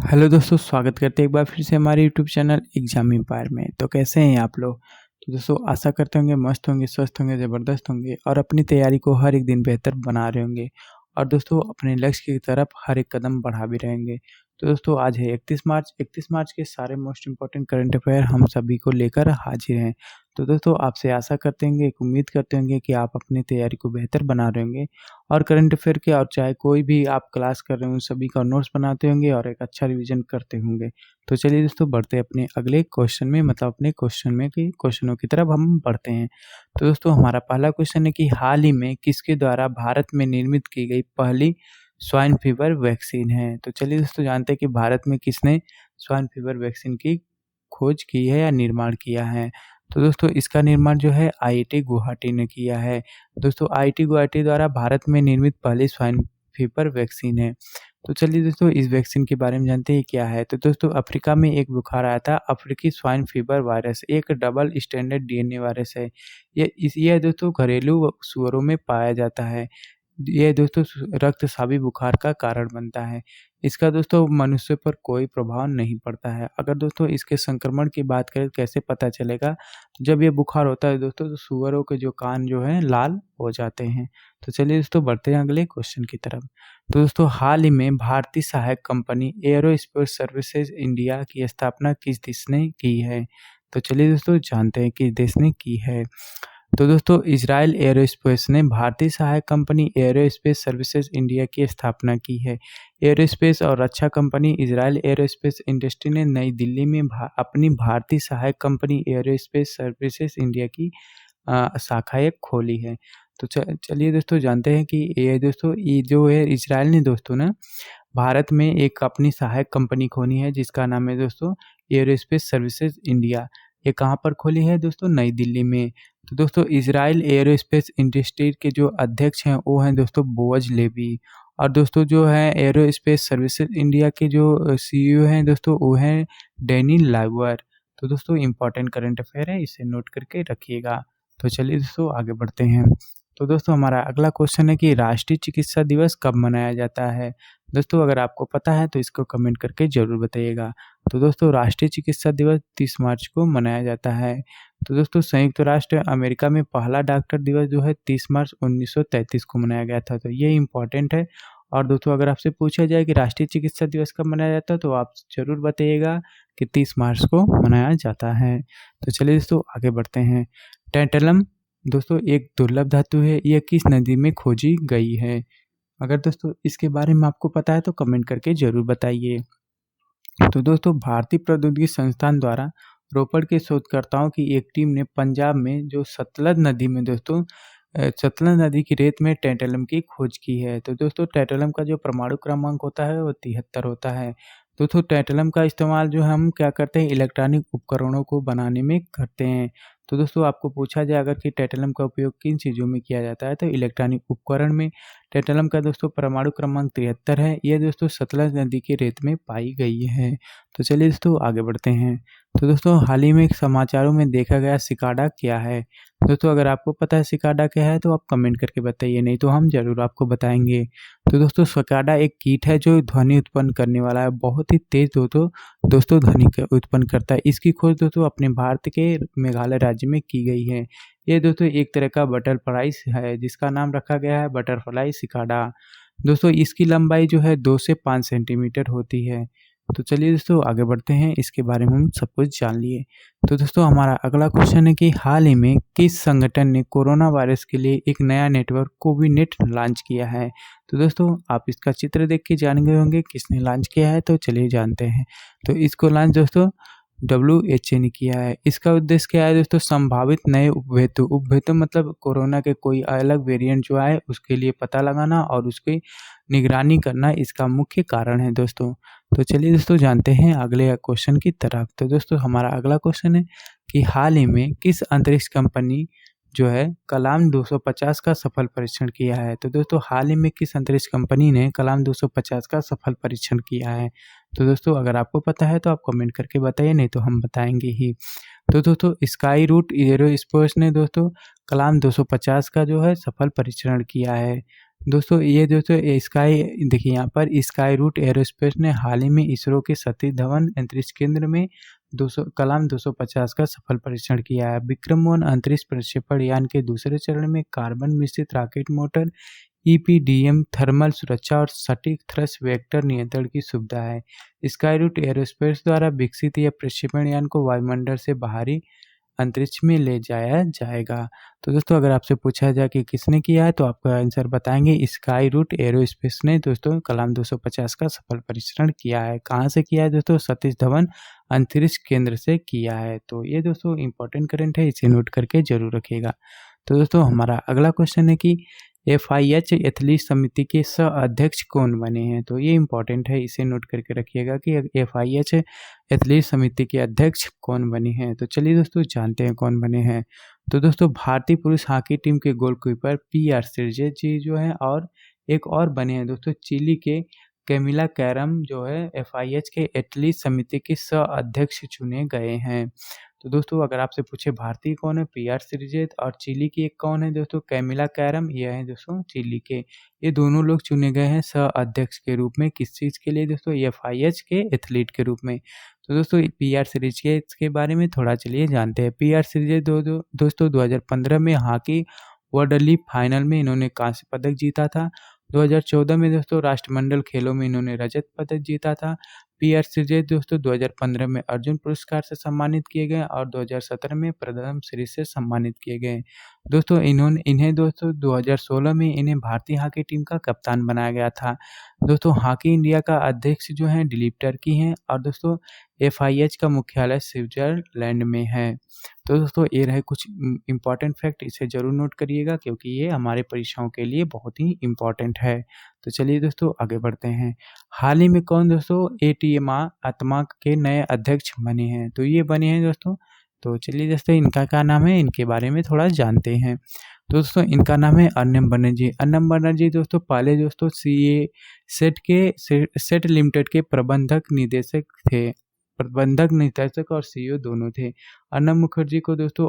Hello दोस्तों, स्वागत करते हैं एक बार फिर से हमारे यूट्यूब चैनल एग्जाम एम्पायर में। तो कैसे हैं आप लोग? तो दोस्तों आशा करते होंगे मस्त होंगे, स्वस्थ होंगे, ज़बरदस्त होंगे और अपनी तैयारी को हर एक दिन बेहतर बना रहे होंगे और दोस्तों अपने लक्ष्य की तरफ हर एक कदम बढ़ा भी रहेंगे। तो दोस्तों आज है 31 मार्च। 31 मार्च के सारे मोस्ट इम्पोर्टेंट करंट अफेयर हम सभी को लेकर हाजिर हैं। तो दोस्तों आपसे आशा करते होंगे, एक उम्मीद करते होंगे कि आप अपनी तैयारी को बेहतर बना रहे होंगे और करंट अफेयर के और चाहे कोई भी आप क्लास कर रहे हो सभी का नोट्स बनाते होंगे और एक अच्छा रिवीजन करते होंगे। तो चलिए दोस्तों बढ़ते हैं अपने अगले क्वेश्चन में, मतलब अपने क्वेश्चन में कि क्वेश्चनों की तरफ हम बढ़ते हैं। तो दोस्तों हमारा पहला क्वेश्चन है कि हाल ही में किसके द्वारा भारत में निर्मित की गई पहली स्वाइन फीवर वैक्सीन है? तो चलिए दोस्तों जानते हैं कि भारत में किसने स्वाइन फीवर वैक्सीन की खोज की है या निर्माण किया है। तो दोस्तों इसका निर्माण जो है आईआईटी गुवाहाटी ने किया है। दोस्तों आईआईटी गुवाहाटी द्वारा भारत में निर्मित पहली स्वाइन फीवर वैक्सीन है। तो चलिए दोस्तों इस वैक्सीन के बारे में जानते हैं क्या है। तो दोस्तों अफ्रीका में एक बुखार आया था, अफ्रीकी स्वाइन फीवर वायरस, एक डबल स्टैंडर्ड डीएनए वायरस है। ये दोस्तों घरेलू सूअरों में पाया जाता है। ये दोस्तों रक्तस्रावी बुखार का कारण बनता है। इसका दोस्तों मनुष्य पर कोई प्रभाव नहीं पड़ता है। अगर दोस्तों इसके संक्रमण की बात करें कैसे पता चलेगा, तो जब ये बुखार होता है दोस्तों तो सूअरों के जो कान जो हैं लाल हो जाते हैं। तो चलिए दोस्तों बढ़ते हैं अगले क्वेश्चन की तरफ। तो दोस्तों हाल ही में भारतीय सहायक कंपनी एयरोस्पेस सर्विसेज इंडिया की स्थापना किस देश ने की है? तो चलिए दोस्तों जानते हैं किस देश ने की है। तो दोस्तों इज़राइल एयरोस्पेस ने भारतीय सहायक कंपनी एयरोस्पेस सर्विसेज इंडिया की स्थापना की है। एयरोस्पेस और रक्षा कंपनी इज़राइल एयरोस्पेस इंडस्ट्री ने नई दिल्ली में अपनी भारतीय सहायक कंपनी एयरोस्पेस सर्विसेज इंडिया की शाखा एक खोली है। तो चलिए दोस्तों जानते हैं कि ये जो है इज़राइल ने दोस्तों ना भारत में एक अपनी सहायक कंपनी खोली है जिसका नाम है दोस्तों एयरोस्पेस सर्विसेज इंडिया। ये कहाँ पर खोली है दोस्तों? नई दिल्ली में। तो दोस्तों इज़राइल एयरोस्पेस इंडस्ट्री के जो अध्यक्ष हैं वो हैं दोस्तों बोअज लेवी और दोस्तों जो है एयरोस्पेस सर्विसेज इंडिया के जो सीईओ हैं दोस्तों वो हैं डैनी लाइवर। तो दोस्तों इम्पोर्टेंट करंट अफेयर है, इसे नोट करके रखिएगा। तो चलिए दोस्तों आगे बढ़ते हैं। तो दोस्तों हमारा अगला क्वेश्चन है कि राष्ट्रीय चिकित्सा दिवस कब मनाया जाता है? दोस्तों अगर आपको पता है तो इसको कमेंट करके ज़रूर बताइएगा। तो दोस्तों राष्ट्रीय चिकित्सा दिवस 30 मार्च को मनाया जाता है। तो दोस्तों संयुक्त राष्ट्र अमेरिका में पहला डॉक्टर दिवस जो है 30 मार्च 1933 को मनाया गया था। तो ये इम्पोर्टेंट है। और दोस्तों अगर आपसे पूछा जाए कि राष्ट्रीय चिकित्सा दिवस कब मनाया जाता है तो आप ज़रूर बताइएगा कि 30 मार्च को मनाया जाता है। तो चलिए दोस्तों आगे बढ़ते हैं। टैंटलम दोस्तों एक दुर्लभ धातु है, यह किस नदी में खोजी गई है? अगर दोस्तों इसके बारे में आपको पता है तो कमेंट करके ज़रूर बताइए। तो दोस्तों भारतीय प्रौद्योगिकी संस्थान द्वारा रोपड़ के शोधकर्ताओं की एक टीम ने पंजाब में जो सतलज नदी में दोस्तों सतलज नदी की रेत में टैंटलम की खोज की है। तो दोस्तों टैंटलम का जो परमाणु क्रमांक होता है वो 73 होता है। दोस्तों टैंटलम का इस्तेमाल जो हम क्या करते हैं इलेक्ट्रॉनिक उपकरणों को बनाने में करते हैं। तो दोस्तों आपको पूछा जाए अगर कि टैंटलम का उपयोग किन चीज़ों में किया जाता है तो इलेक्ट्रॉनिक उपकरण में। टैंटलम का दोस्तों परमाणु क्रमांक 73 है। ये दोस्तों सतलज नदी की रेत में पाई गई है। तो चलिए दोस्तों आगे बढ़ते हैं। तो दोस्तों हाल ही में समाचारों में देखा गया सिकाडा क्या है? दोस्तों अगर आपको पता है सिकाडा क्या है तो आप कमेंट करके बताइए, नहीं तो हम ज़रूर आपको बताएंगे। तो दोस्तों सिकाडा एक कीट है जो ध्वनि उत्पन्न करने वाला है, बहुत ही तेज दोस्तों ध्वनि उत्पन्न करता है। इसकी खोज दोस्तों अपने भारत के मेघालय राज्य में की गई है। ये दोस्तों एक तरह का बटरफ्लाई है जिसका नाम रखा गया है बटरफ्लाई सिकाडा। दोस्तों इसकी लंबाई जो है 2 से 5 सेंटीमीटर होती है। तो चलिए दोस्तों आगे बढ़ते हैं, इसके बारे में हम सब कुछ जान लिए। तो दोस्तों हमारा अगला क्वेश्चन है कि हाल ही में किस संगठन ने कोरोना वायरस के लिए एक नया नेटवर्क कोविनेट लॉन्च किया है? तो दोस्तों आप इसका चित्र देख के जान गए होंगे किसने लॉन्च किया है, तो चलिए जानते हैं। तो इसको लॉन्च दोस्तों WHO ने किया है। इसका उद्देश्य क्या है दोस्तों? संभावित नए उपभेतों मतलब कोरोना के कोई अलग वेरिएंट जो आए उसके लिए पता लगाना और उसकी निगरानी करना इसका मुख्य कारण है दोस्तों। तो चलिए दोस्तों जानते हैं अगले क्वेश्चन की तरफ। तो दोस्तों हमारा अगला क्वेश्चन है कि हाल ही में किस अंतरिक्ष कंपनी जो है कलाम 250 का सफल परीक्षण किया है? तो दोस्तों हाल ही में किस अंतरिक्ष कंपनी ने कलाम 250 का सफल परीक्षण किया है? तो दोस्तों अगर आपको पता है तो आप कमेंट करके बताइए, नहीं तो हम बताएंगे ही। तो दोस्तों स्काई रूट एरोस्पेस ने दोस्तों कलाम 250 का जो है सफल परीक्षण किया है। दोस्तों ये दोस्तों स्काई देखिए यहाँ पर स्काई रूट एरोस्पेस ने हाल ही में इसरो के सतीश धवन अंतरिक्ष केंद्र में 200 कलाम 250 का सफल परीक्षण किया है। विक्रम-1 अंतरिक्ष प्रक्षेपण यान के दूसरे चरण में कार्बन मिश्रित रॉकेट मोटर, ईपीडीएम, थर्मल सुरक्षा और सटीक थ्रस्ट वेक्टर नियंत्रण की सुविधा है। स्काई रूट एरोस्पेस द्वारा विकसित यह प्रक्षेपण यान को वायुमंडल से बाहरी अंतरिक्ष में ले जाया जाएगा। तो दोस्तों अगर आपसे पूछा जाए कि किसने किया है तो आपका आंसर बताएंगे स्काई रूट एरोस्पेस ने दोस्तों कलाम 250 का सफल परीक्षण किया है। कहाँ से किया है दोस्तों? सतीश धवन अंतरिक्ष केंद्र से किया है। तो ये दोस्तों इंपॉर्टेंट करंट है, इसे नोट करके जरूर रखिएगा। तो दोस्तों हमारा अगला क्वेश्चन है कि एफआईएच एथलीट समिति के सह अध्यक्ष कौन बने हैं? तो ये इंपॉर्टेंट है, इसे नोट करके रखिएगा कि एफआईएच एथलीट समिति के अध्यक्ष कौन बने हैं। तो चलिए दोस्तों जानते हैं कौन बने हैं। तो दोस्तों भारतीय पुरुष हॉकी टीम के गोलकीपर पीआर श्रीजेत जी जो है और एक और बने हैं दोस्तों चिली के कैमिला कैरम जो है एफआईएच के एथलीट समिति के सह अध्यक्ष चुने गए हैं। तो दोस्तों अगर आपसे पूछे भारतीय कौन है? पीआर श्रीजेत। और चिली की एक कौन है दोस्तों? Camilla carrom. ये है दोस्तों चिली के। ये दोनों लोग चुने गए हैं सह अध्यक्ष के रूप में। किस चीज़ के लिए दोस्तों? एफआईएच के एथलीट के रूप में। तो दोस्तों पीआर श्रीजेत के बारे में थोड़ा चलिए जानते हैं। पीआर श्रीजेत दोस्तों 2015 में हॉकी वर्ल्ड लीग फाइनल में इन्होंने कांस्य पदक जीता था। 2014 में दोस्तों राष्ट्रमंडल खेलों में इन्होंने रजत पदक जीता था। पीआर श्रीजेत दोस्तों 2015 में अर्जुन पुरस्कार से सम्मानित किए गए और 2017 में पद्म श्री से सम्मानित किए गए। दोस्तों इन्हें दोस्तों 2016 में इन्हें भारतीय हॉकी टीम का कप्तान बनाया गया था। दोस्तों हॉकी इंडिया का अध्यक्ष जो है दिलीप टर्की हैं और दोस्तों एफआईएच का मुख्यालय स्विट्जरलैंड में है। तो दोस्तों ये रहे कुछ इम्पॉर्टेंट फैक्ट, इसे ज़रूर नोट करिएगा क्योंकि ये हमारे परीक्षाओं के लिए बहुत ही इम्पॉर्टेंट है। तो चलिए दोस्तों आगे बढ़ते हैं। हाल ही में कौन दोस्तों एटीएम आत्मा के नए अध्यक्ष बने हैं? तो ये बने हैं दोस्तों। तो चलिए दोस्तों इनका क्या नाम है, इनके बारे में थोड़ा जानते हैं। तो दोस्तों इनका नाम है अर्नब बनर्जी। अर्नब बनर्जी दोस्तों पहले दोस्तों सीए सेट लिमिटेड के प्रबंधक निदेशक और सीईओ दोनों थे। अर्नब मुखर्जी को दोस्तों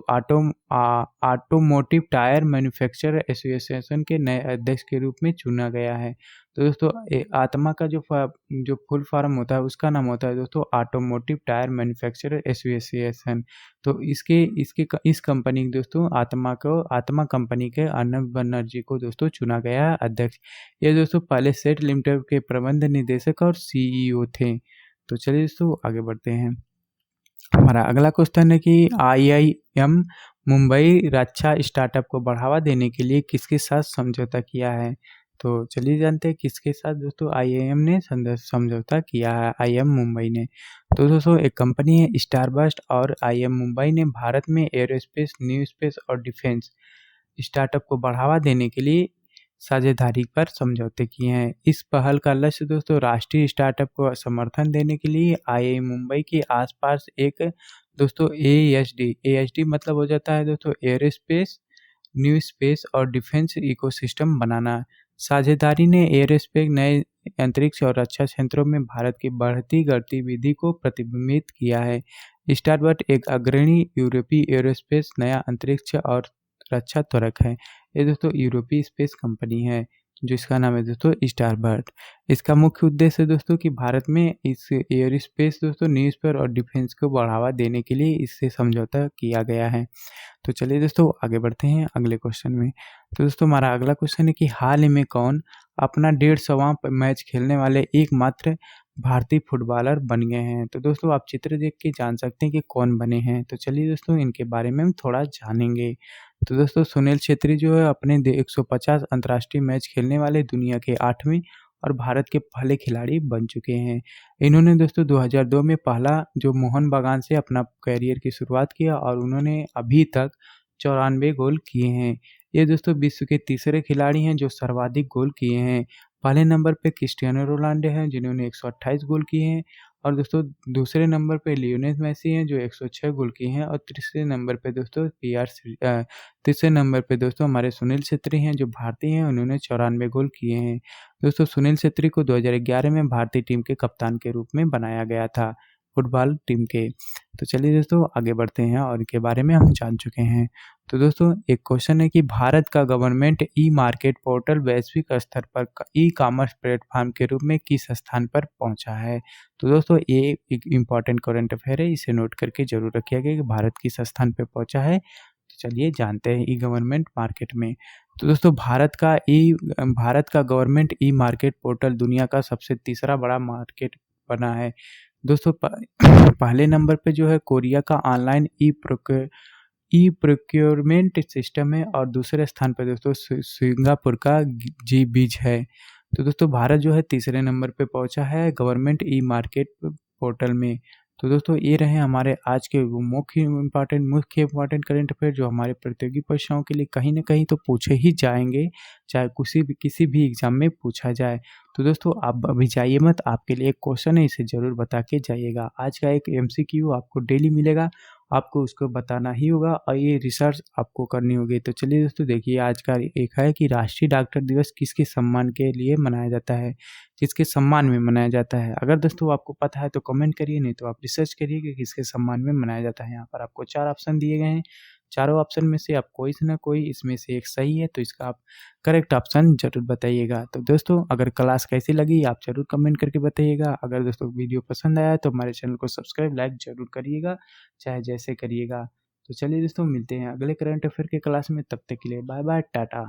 ऑटोमोटिव टायर मैन्युफैक्चरर एसोसिएशन के नए अध्यक्ष के रूप में चुना गया है। तो दोस्तों आत्मा का जो फुल फॉर्म होता है उसका नाम होता है दोस्तों ऑटोमोटिव टायर मैन्युफैक्चरर एसोसिएशन। तो इस कंपनी दोस्तों आत्मा कंपनी के अर्नब बनर्जी को दोस्तों चुना गया है अध्यक्ष। ये दोस्तों पहले सेट लिमिटेड के प्रबंध निदेशक और सीईओ थे। तो चलिए दोस्तों आगे बढ़ते हैं। हमारा अगला क्वेश्चन है कि आईआईएम मुंबई रक्षा स्टार्टअप को बढ़ावा देने के लिए किसके साथ समझौता किया है? तो चलिए जानते हैं किसके साथ दोस्तों आईआईएम ने समझौता किया है, आईआईएम मुंबई ने। तो दोस्तों एक कंपनी है स्टारबस्ट और आईआईएम मुंबई ने भारत में एरोस्पेस, न्यू स्पेस और डिफेंस स्टार्टअप को बढ़ावा देने के लिए साझेदारी पर समझौते किए हैं। इस पहल का लक्ष्य दोस्तों राष्ट्रीय स्टार्टअप को समर्थन देने के लिए आईआईएम मुंबई के आसपास एक दोस्तों एएसडी मतलब हो जाता है दोस्तों एरोस्पेस, न्यू स्पेस और डिफेंस इकोसिस्टम बनाना। साझेदारी ने एरोस्पेस, नए अंतरिक्ष और रक्षा क्षेत्रों में भारत की बढ़ती गतिविधि को प्रतिबिंबित किया है। स्टारबस्ट एक अग्रणी यूरोपीय एरोस्पेस, नया अंतरिक्ष और रक्षा त्वरक है। ये दोस्तों यूरोपीय स्पेस कंपनी है जिसका नाम है दोस्तों स्टारबस्ट। इसका मुख्य उद्देश्य दोस्तों कि भारत में इस एयर स्पेस दोस्तों, न्यू स्पेस और डिफेंस को बढ़ावा देने के लिए इससे समझौता किया गया है। तो चलिए दोस्तों आगे बढ़ते हैं अगले क्वेश्चन में। तो दोस्तों हमारा अगला क्वेश्चन है कि हाल ही में कौन अपना 150वां मैच खेलने वाले एकमात्र भारतीय फुटबॉलर बन गए हैं? तो दोस्तों आप चित्र देख के जान सकते हैं कि कौन बने हैं। तो चलिए दोस्तों इनके बारे में हम थोड़ा जानेंगे। तो दोस्तों सुनील छेत्री जो है अपने 150 अंतर्राष्ट्रीय मैच खेलने वाले दुनिया के 8वें और भारत के पहले खिलाड़ी बन चुके हैं। इन्होंने दोस्तों 2002 में पहला जो मोहन बागान से अपना करियर की शुरुआत किया और उन्होंने अभी तक 94 गोल किए हैं। ये दोस्तों विश्व के तीसरे खिलाड़ी हैं जो सर्वाधिक गोल किए हैं। पहले नंबर पे क्रिस्टियानो रोनाल्डो हैं जिन्होंने 128 गोल किए हैं और दोस्तों दूसरे नंबर पे लियोनेल मेसी हैं जो 106 गोल किए हैं और तीसरे नंबर पे दोस्तों हमारे सुनील छेत्री हैं जो भारतीय हैं, उन्होंने 94 गोल किए हैं। दोस्तों सुनील छेत्री को 2011 में भारतीय टीम के कप्तान के रूप में बनाया गया था फुटबॉल टीम के। तो चलिए दोस्तों आगे बढ़ते हैं और इनके बारे में हम जान चुके हैं। तो दोस्तों एक क्वेश्चन है कि भारत का गवर्नमेंट ई मार्केट पोर्टल वैश्विक स्तर पर ई कॉमर्स प्लेटफॉर्म के रूप में किस स्थान पर पहुंचा है। तो दोस्तों ये एक इम्पॉर्टेंट करंट अफेयर है, इसे नोट करके जरूर रखिएगा कि भारत किस स्थान पर पहुंचा है। तो चलिए जानते हैं ई गवर्नमेंट मार्केट में। तो दोस्तों भारत का गवर्नमेंट ई मार्केट पोर्टल दुनिया का सबसे तीसरा बड़ा मार्केट बना है। दोस्तों पहले नंबर पे जो है कोरिया का ऑनलाइन ई प्रोक्योरमेंट सिस्टम है और दूसरे स्थान पर दोस्तों सिंगापुर का जी बीज है। तो दोस्तों भारत जो है तीसरे नंबर पे पहुंचा है गवर्नमेंट ई मार्केट पोर्टल में। तो दोस्तों ये रहे हमारे आज के वो मुख्य इम्पॉर्टेंट करंट अफेयर जो हमारे प्रतियोगी परीक्षाओं के लिए कहीं ना कहीं तो पूछे ही जाएंगे, चाहे किसी भी एग्जाम में पूछा जाए। तो दोस्तों आप अभी जाइए मत, आपके लिए एक क्वेश्चन है, इसे जरूर बता के जाइएगा। आज का एक एमसीक्यू आपको डेली मिलेगा, आपको उसको बताना ही होगा और ये रिसर्च आपको करनी होगी। तो चलिए दोस्तों देखिए आज का एक है कि राष्ट्रीय डॉक्टर दिवस किसके सम्मान के लिए मनाया जाता है, किसके सम्मान में मनाया जाता है। अगर दोस्तों आपको पता है तो कमेंट करिए, नहीं तो आप रिसर्च करिए कि किसके सम्मान में मनाया जाता है। यहाँ पर आपको 4 ऑप्शन दिए गए हैं, चारों ऑप्शन में से आप कोई ना कोई इसमें से एक सही है, तो इसका आप करेक्ट ऑप्शन जरूर बताइएगा। तो दोस्तों अगर क्लास कैसी लगी आप जरूर कमेंट करके बताइएगा। अगर दोस्तों वीडियो पसंद आया तो हमारे चैनल को सब्सक्राइब लाइक जरूर करिएगा, चाहे जैसे करिएगा। तो चलिए दोस्तों मिलते हैं अगले करंट अफेयर के क्लास में, तब तक के लिए बाय बाय टाटा।